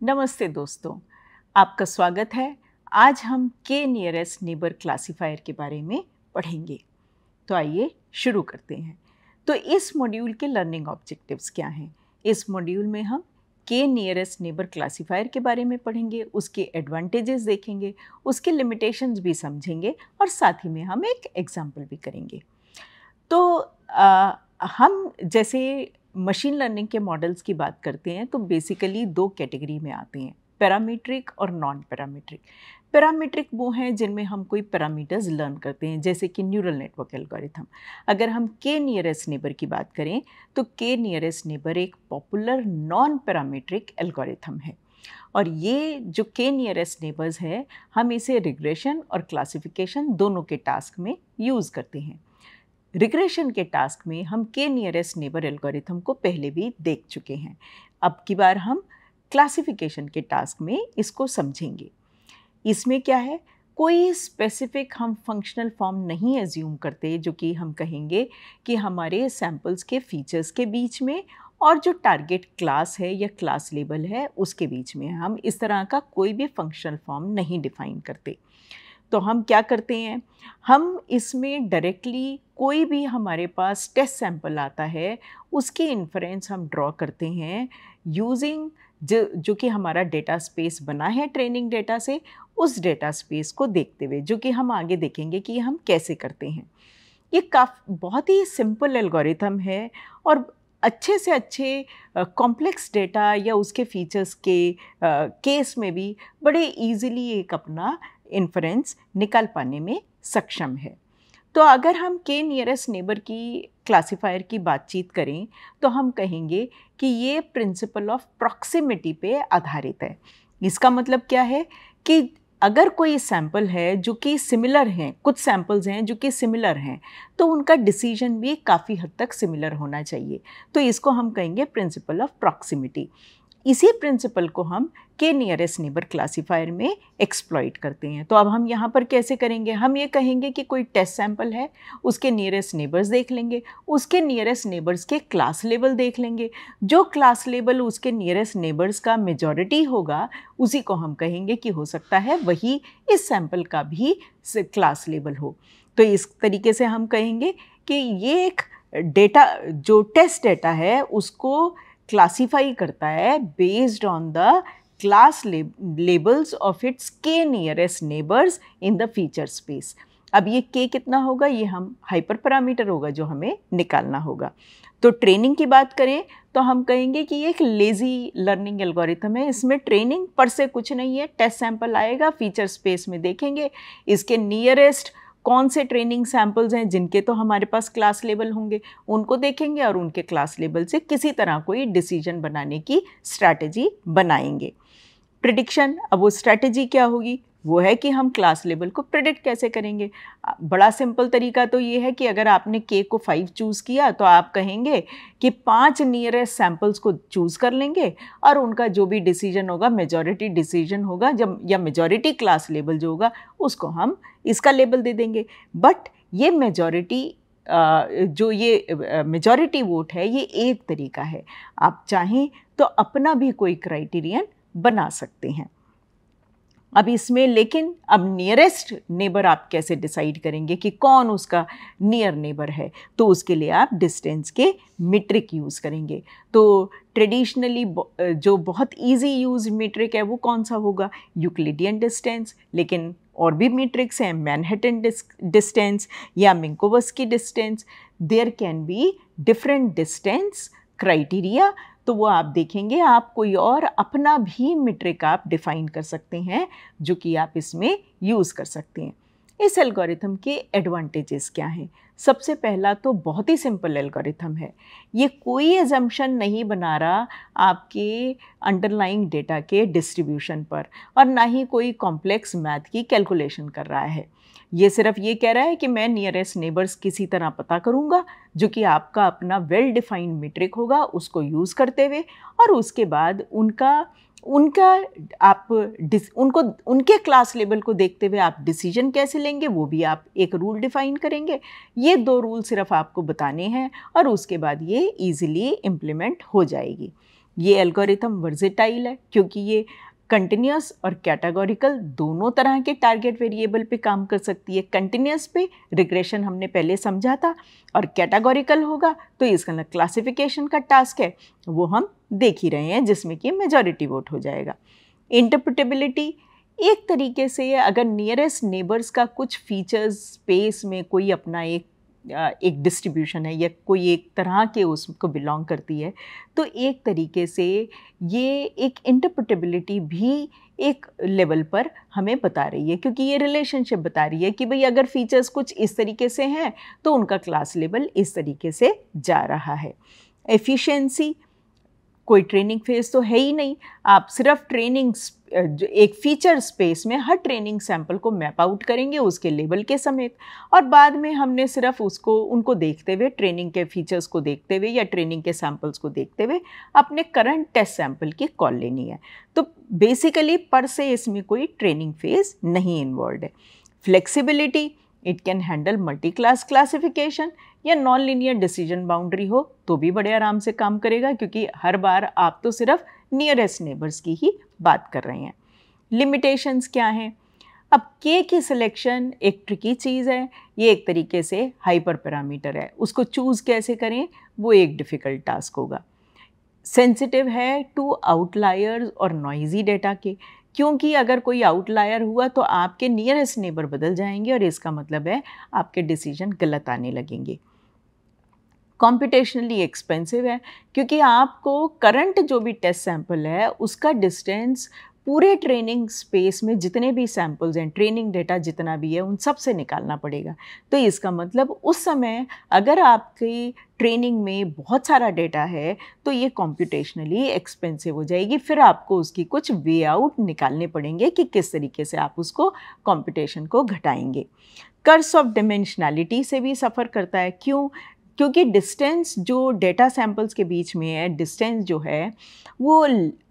नमस्ते दोस्तों, आपका स्वागत है। आज हम के नियरेस्ट नेबर क्लासिफायर के बारे में पढ़ेंगे। तो आइए शुरू करते हैं। तो इस मॉड्यूल के लर्निंग ऑब्जेक्टिव्स क्या हैं? इस मॉड्यूल में हम के नियरेस्ट नेबर क्लासिफायर के बारे में पढ़ेंगे, उसके एडवांटेजेस देखेंगे, उसके लिमिटेशंस भी समझेंगे और साथ ही में हम एक एग्जाम्पल भी करेंगे। तो हम जैसे मशीन लर्निंग के मॉडल्स की बात करते हैं तो बेसिकली दो कैटेगरी में आते हैं, पैरामीट्रिक और नॉन पैरामीट्रिक। पैरामीट्रिक वो हैं जिनमें हम कोई पैरामीटर्स लर्न करते हैं, जैसे कि न्यूरल नेटवर्क एल्गोरिथम। अगर हम के नियरेस्ट नेबर की बात करें तो के नियरेस्ट नेबर एक पॉपुलर नॉन पैरामीट्रिक एल्गोरिथम है। और ये जो के नियरेस्ट नेबर्स है, हम इसे रिग्रेशन और क्लासिफिकेशन दोनों के टास्क में यूज़ करते हैं। रिग्रेशन के टास्क में हम के नियरेस्ट नेबर एल्गोरिथम को पहले भी देख चुके हैं। अब की बार हम क्लासिफिकेशन के टास्क में इसको समझेंगे। इसमें क्या है, कोई स्पेसिफिक हम फंक्शनल फॉर्म नहीं एज्यूम करते, जो कि हम कहेंगे कि हमारे सैम्पल्स के फीचर्स के बीच में और जो टारगेट क्लास है या क्लास लेबल है उसके बीच में हम इस तरह का कोई भी फंक्शनल फॉर्म नहीं डिफाइन करते। तो हम क्या करते हैं, हम इसमें डायरेक्टली कोई भी हमारे पास टेस्ट सैंपल आता है उसकी इन्फरेंस हम ड्रॉ करते हैं यूजिंग जो कि हमारा डेटा स्पेस बना है ट्रेनिंग डेटा से, उस डेटा स्पेस को देखते हुए, जो कि हम आगे देखेंगे कि हम कैसे करते हैं। ये बहुत ही सिंपल एल्गोरिथम है और अच्छे से अच्छे कॉम्प्लेक्स डेटा या उसके फीचर्स के केस में भी बड़े इजीली एक अपना इन्फरेंस निकाल पाने में सक्षम है। तो अगर हम के नियरेस्ट नेबर की क्लासिफायर की बातचीत करें तो हम कहेंगे कि ये प्रिंसिपल ऑफ प्रॉक्सिमिटी पे आधारित है। इसका मतलब क्या है कि अगर कोई सैंपल है जो कि सिमिलर हैं, कुछ सैंपल्स हैं जो कि सिमिलर हैं, तो उनका डिसीजन भी काफ़ी हद तक सिमिलर होना चाहिए। तो इसको हम कहेंगे प्रिंसिपल ऑफ प्रॉक्सिमिटी। इसी प्रिंसिपल को हम के नियरेस्ट नेबर क्लासिफायर में एक्सप्लॉइट करते हैं। तो अब हम यहाँ पर कैसे करेंगे, हम ये कहेंगे कि कोई टेस्ट सैंपल है, उसके नियरेस्ट नेबर्स देख लेंगे, उसके नियरेस्ट नेबर्स के क्लास लेबल देख लेंगे। जो क्लास लेबल उसके नियरेस्ट नेबर्स का मेजॉरिटी होगा उसी को हम कहेंगे कि हो सकता है वही इस सैंपल का भी क्लास लेबल हो। तो इस तरीके से हम कहेंगे कि ये एक डेटा, जो टेस्ट डेटा है उसको क्लासीफाई करता है based on the class labels of its K nearest neighbours in the feature space. अब ये के कितना होगा, ये हम हाइपर पैरामीटर होगा जो हमें निकालना होगा। तो ट्रेनिंग की बात करें तो हम कहेंगे कि ये एक लेज़ी लर्निंग एल्गोरिथम है। इसमें ट्रेनिंग पर से कुछ नहीं है, टेस्ट सैंपल आएगा, फीचर स्पेस में देखेंगे इसके नियरेस्ट कौन से ट्रेनिंग सैंपल्स हैं जिनके तो हमारे पास क्लास लेबल होंगे, उनको देखेंगे और उनके क्लास लेबल से किसी तरह कोई डिसीजन बनाने की स्ट्रैटेजी बनाएंगे। प्रिडिक्शन, अब वो स्ट्रैटेजी क्या होगी, वो है कि हम क्लास लेबल को प्रिडिक्ट कैसे करेंगे। बड़ा सिंपल तरीका तो ये है कि अगर आपने के को 5 चूज़ किया तो आप कहेंगे कि 5 नियरेस्ट सैंपल्स को चूज़ कर लेंगे और उनका जो भी डिसीजन होगा, मेजॉरिटी डिसीजन होगा जब, या मेजॉरिटी क्लास लेबल जो होगा उसको हम इसका लेबल दे देंगे। बट ये मेजॉरिटी जो ये मेजॉरिटी वोट है ये एक तरीका है, आप चाहें तो अपना भी कोई क्राइटेरियन बना सकते हैं। अब इसमें लेकिन अब नियरेस्ट नेबर आप कैसे डिसाइड करेंगे कि कौन उसका नियर नेबर है, तो उसके लिए आप डिस्टेंस के मीट्रिक यूज़ करेंगे। तो ट्रेडिशनली जो बहुत इजी यूज मीट्रिक है वो कौन सा होगा, यूक्लिडियन डिस्टेंस। लेकिन और भी मीट्रिक्स हैं, मैनहट्टन डिस्टेंस या Minkowski distance. There can be different distance criteria. तो वो आप देखेंगे, आप कोई और अपना भी मीट्रिक आप डिफाइन कर सकते हैं जो कि आप इसमें यूज़ कर सकते हैं। इस एल्गोरिथम के एडवांटेजेस क्या हैं? सबसे पहला तो बहुत ही सिंपल एल्गोरिथम है। ये कोई एजम्पशन नहीं बना रहा आपके अंडरलाइंग डेटा के डिस्ट्रीब्यूशन पर और ना ही कोई कॉम्प्लेक्स मैथ की कैलकुलेशन कर रहा है। ये सिर्फ ये कह रहा है कि मैं नियरेस्ट नेबर्स किसी तरह पता करूँगा जो कि आपका अपना वेल डिफाइंड मीट्रिक होगा, उसको यूज़ करते हुए, और उसके बाद उनको उनके क्लास लेवल को देखते हुए आप डिसीजन कैसे लेंगे वो भी आप एक रूल डिफाइन करेंगे। ये 2 रूल सिर्फ आपको बताने हैं और उसके बाद ये इजीली इम्प्लीमेंट हो जाएगी। ये एल्गोरिथम वर्सेटाइल है क्योंकि ये कंटिन्यूस और कैटेगोरिकल दोनों तरह के टारगेट वेरिएबल पे काम कर सकती है। कंटिन्यूस पे रिग्रेशन हमने पहले समझा था, और कैटेगोरिकल होगा तो इसका क्लासिफिकेशन का टास्क है, वो हम देख ही रहे हैं, जिसमें कि मेजॉरिटी वोट हो जाएगा। इंटरप्रेटेबिलिटी एक तरीके से अगर नियरेस्ट नेबर्स का कुछ फीचर्स स्पेस में कोई अपना एक डिस्ट्रीब्यूशन है या कोई एक तरह के उसको बिलोंग करती है, तो एक तरीके से ये एक इंटरप्रेटेबिलिटी भी एक लेवल पर हमें बता रही है, क्योंकि ये रिलेशनशिप बता रही है कि भाई अगर फीचर्स कुछ इस तरीके से हैं तो उनका क्लास लेवल इस तरीके से जा रहा है। एफिशिएंसी, कोई ट्रेनिंग फेज तो है ही नहीं, आप सिर्फ ट्रेनिंग एक फीचर स्पेस में हर ट्रेनिंग सैंपल को मैप आउट करेंगे उसके लेबल के समेत, और बाद में हमने सिर्फ उनको देखते हुए, ट्रेनिंग के फीचर्स को देखते हुए या ट्रेनिंग के सैंपल्स को देखते हुए अपने करंट टेस्ट सैंपल की कॉल लेनी है। तो बेसिकली पर से इसमें कोई ट्रेनिंग फेज नहीं इन्वॉल्व है। Flexibility, it can handle multi class classification या नॉन लीनियर डिसीजन बाउंड्री हो तो भी बड़े आराम से काम करेगा, क्योंकि हर बार आप तो सिर्फ नियरेस्ट नेबर्स की ही बात कर रहे हैं। लिमिटेशंस क्या हैं? अब के की सिलेक्शन एक ट्रिकी चीज़ है, ये एक तरीके से हाइपर पैरामीटर है, उसको चूज़ कैसे करें वो एक डिफ़िकल्ट टास्क होगा। सेंसिटिव है टू आउटलायर्स और नॉइजी डेटा के, क्योंकि अगर कोई आउटलायर हुआ तो आपके नियरेस्ट नेबर बदल जाएंगे और इसका मतलब है आपके डिसीजन गलत आने लगेंगे। कॉम्पिटिशनली एक्सपेंसिव है, क्योंकि आपको करंट जो भी टेस्ट सैंपल है उसका डिस्टेंस पूरे ट्रेनिंग स्पेस में जितने भी सैंपल्स हैं, ट्रेनिंग डेटा जितना भी है, उन सब से निकालना पड़ेगा। तो इसका मतलब उस समय अगर आपकी ट्रेनिंग में बहुत सारा डेटा है तो ये कॉम्पिटिशनली एक्सपेंसिव हो जाएगी, फिर आपको उसकी कुछ वे आउट निकालने पड़ेंगे कि किस तरीके से आप उसको कॉम्पिटिशन को घटाएंगे। कर्स ऑफ डिमेंशनैलिटी से भी सफ़र करता है। क्यों? क्योंकि डिस्टेंस जो डेटा सैंपल्स के बीच में है, डिस्टेंस जो है वो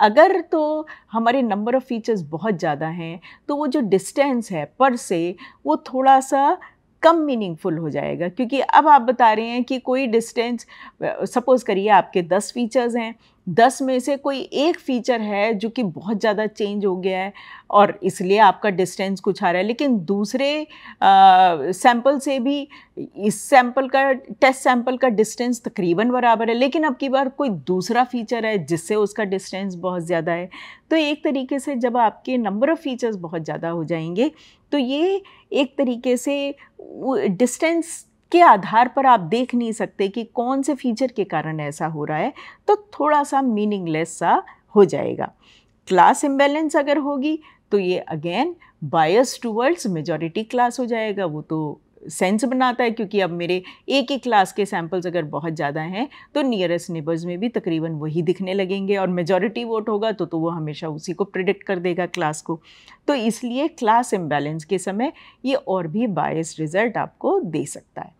अगर तो हमारे नंबर ऑफ़ फीचर्स बहुत ज़्यादा हैं तो वो जो डिस्टेंस है पर से वो थोड़ा सा कम मीनिंगफुल हो जाएगा, क्योंकि अब आप बता रहे हैं कि कोई डिस्टेंस, सपोज़ करिए आपके 10 फीचर्स हैं, 10 में से कोई एक फ़ीचर है जो कि बहुत ज़्यादा चेंज हो गया है और इसलिए आपका डिस्टेंस कुछ आ रहा है, लेकिन दूसरे सैंपल से भी इस सैंपल का, टेस्ट सैंपल का डिस्टेंस तकरीबन बराबर है, लेकिन अब की बार कोई दूसरा फ़ीचर है जिससे उसका डिस्टेंस बहुत ज़्यादा है। तो एक तरीके से जब आपके नंबर ऑफ़ फीचर्स बहुत ज़्यादा हो जाएंगे तो ये एक तरीके से डिस्टेंस के आधार पर आप देख नहीं सकते कि कौन से फीचर के कारण ऐसा हो रहा है, तो थोड़ा सा मीनिंगलेस सा हो जाएगा। क्लास इम्बैलेंस अगर होगी तो ये again bias towards majority class हो जाएगा। वो तो सेंस बनाता है, क्योंकि अब मेरे एक ही क्लास के सैंपल्स अगर बहुत ज़्यादा हैं तो नियरेस्ट नेबर्स में भी तकरीबन वही दिखने लगेंगे, और मेजॉरिटी वोट होगा तो वो हमेशा उसी को प्रिडिक्ट कर देगा क्लास को। तो इसलिए क्लास इम्बैलेंस के समय ये और भी बायस रिज़ल्ट आपको दे सकता है।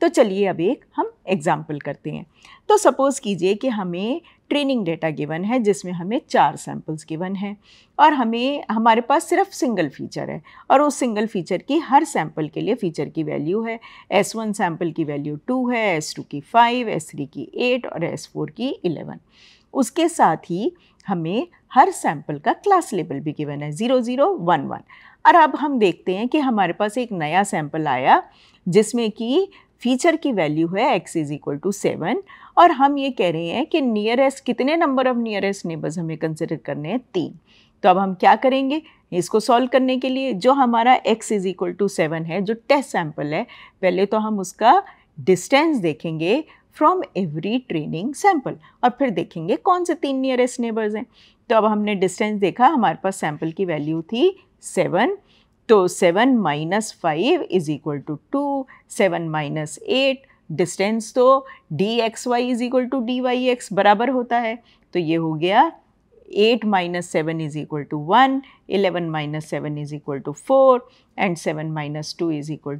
तो चलिए अब एक हम एग्जाम्पल करते हैं। तो सपोज़ कीजिए कि हमें ट्रेनिंग डेटा गिवन है जिसमें हमें 4 सैंपल्स गिवन हैं और हमारे पास सिर्फ सिंगल फीचर है, और उस सिंगल फीचर की हर सैंपल के लिए फ़ीचर की वैल्यू है। S1 सैंपल की वैल्यू 2 है, S2 की 5, S3 की 8 और S4 की 11। उसके साथ ही हमें हर सैंपल का क्लास लेबल भी गिवन है 0, 0, 1, 1। और अब हम देखते हैं कि हमारे पास एक नया सैंपल आया जिसमें कि फीचर की वैल्यू है x = 7, और हम ये कह रहे हैं कि नियरेस्ट, कितने नंबर ऑफ नियरेस्ट नेबर्स हमें कंसिडर करने हैं? 3। तो अब हम क्या करेंगे इसको सॉल्व करने के लिए? जो हमारा x = 7 है, जो टेस्ट सैंपल है, पहले तो हम उसका डिस्टेंस देखेंगे फ्रॉम एवरी ट्रेनिंग सैंपल और फिर देखेंगे कौन से 3 नियरेस्ट नेबर्स हैं। तो अब हमने डिस्टेंस देखा, हमारे पास सैंपल की वैल्यू थी 7, तो 7 - 5 = 2, 7 - 8, डिस्टेंस तो dxy = dyx बराबर होता है, तो ये हो गया 8 - 7 = 1, 11 - 7 = 4 एंड 7 - 2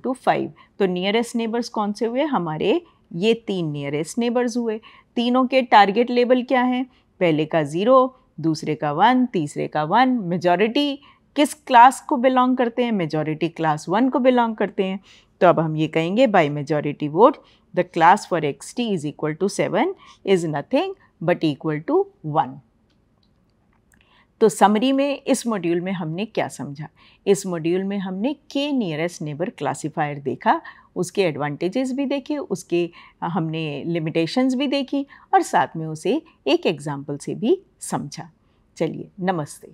= 5। तो नियरेस्ट नेबर्स कौन से हुए? हमारे ये 3 नियरेस्ट नेबर्स हुए। तीनों के टारगेट लेबल क्या हैं? पहले का 0, दूसरे का 1, तीसरे का 1। मेजॉरिटी किस क्लास को बिलोंग करते हैं? मेजॉरिटी क्लास 1 को बिलोंग करते हैं। तो अब हम ये कहेंगे by majority vote the class for xt = 7 is nothing but equal to 1। तो समरी में इस मॉड्यूल में हमने क्या समझा? इस मॉड्यूल में हमने के नियरेस्ट नेबर क्लासिफायर देखा, उसके एडवांटेजेस भी देखे, उसके हमने लिमिटेशंस भी देखी और साथ में उसे एक एग्जाम्पल से भी समझा। चलिए, नमस्ते।